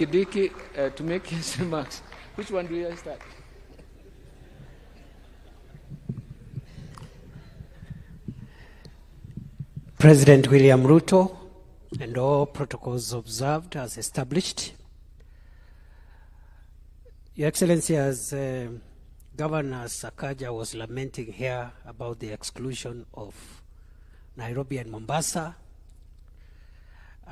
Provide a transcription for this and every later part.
Kindiki to make his remarks. Which one do you start? President William Ruto, and all protocols observed as established. Your Excellency, as Governor Sakaja was lamenting here about the exclusion of Nairobi and Mombasa,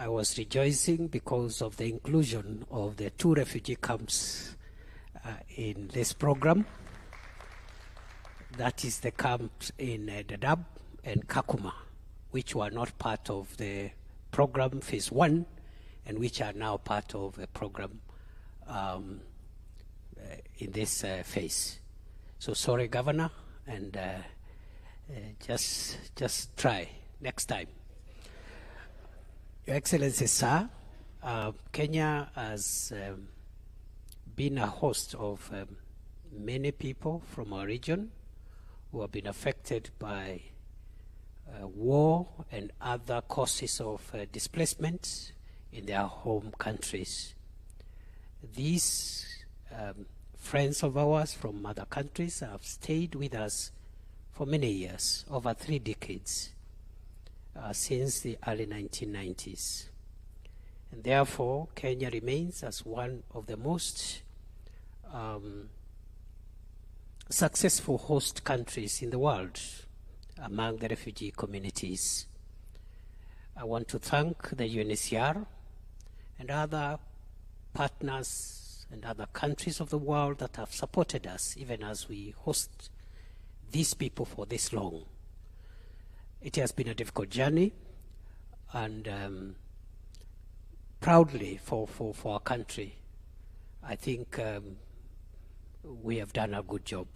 I was rejoicing because of the inclusion of the 2 refugee camps in this program. That is the camps in Dadaab and Kakuma, which were not part of the program phase 1 and which are now part of the program in this phase. So sorry, Governor, and just try next time. Your Excellency, sir, Kenya has been a host of many people from our region who have been affected by war and other causes of displacement in their home countries. These friends of ours from other countries have stayed with us for many years, over 3 decades, since the early 1990s. And therefore, Kenya remains as one of the most successful host countries in the world among the refugee communities. I want to thank the UNHCR and other partners and other countries of the world that have supported us even as we host these people for this long. It has been a difficult journey, and proudly for our country, I think we have done a good job,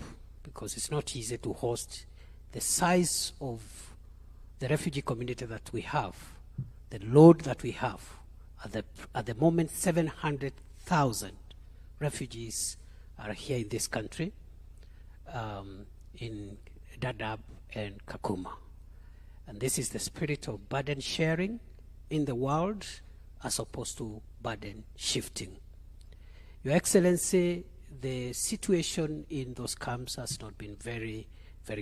because it's not easy to host the size of the refugee community that we have, the load that we have. At the moment, 700,000 refugees are here in this country, in Dadaab and Kakuma. And this is the spirit of burden sharing in the world as opposed to burden shifting. Your Excellency, the situation in those camps has not been very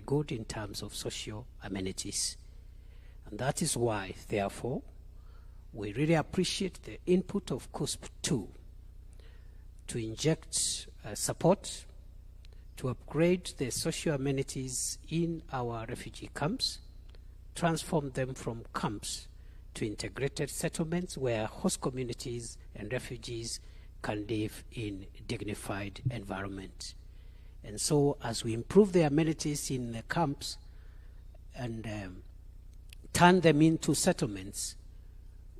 good in terms of social amenities. And that is why, therefore, we really appreciate the input of CUSP 2 to inject support to upgrade the social amenities in our refugee camps, transform them from camps to integrated settlements where host communities and refugees can live in dignified environment. And so as we improve the amenities in the camps and turn them into settlements,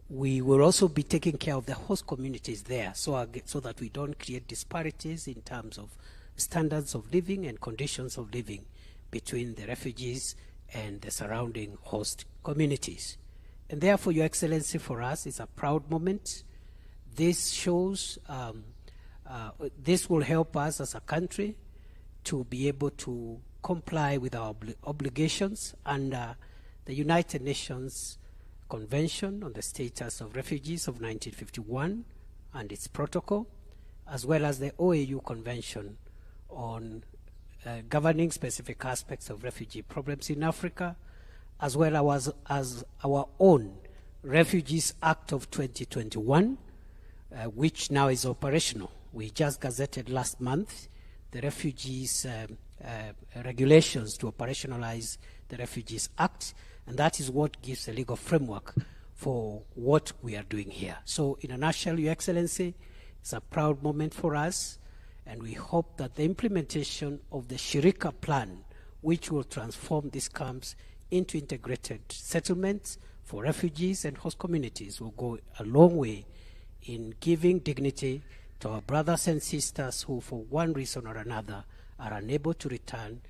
we will also be taking care of the host communities there, so that we don't create disparities in terms of standards of living and conditions of living between the refugees and the surrounding host communities. And therefore, Your Excellency, for us, it's a proud moment. This shows, this will help us as a country to be able to comply with our obligations under the United Nations Convention on the Status of Refugees of 1951 and its protocol, as well as the OAU Convention on governing specific aspects of refugee problems in Africa, as well as our own Refugees Act of 2021, which now is operational. We just gazetted last month the Refugees regulations to operationalize the Refugees Act, and that is what gives the legal framework for what we are doing here. So in a nutshell, Your Excellency, it's a proud moment for us, and we hope that the implementation of the Shirika plan, which will transform these camps into integrated settlements for refugees and host communities, will go a long way in giving dignity to our brothers and sisters who, for one reason or another, are unable to return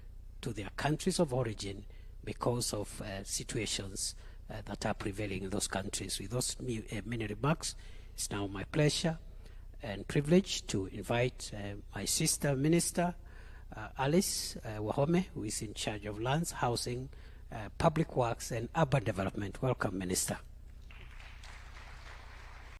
to their countries of origin because of situations that are prevailing in those countries. With those many remarks, it's now my pleasure and privilege to invite my sister minister, Alice Wahome, who is in charge of lands, housing, public works and urban development. Welcome, Minister.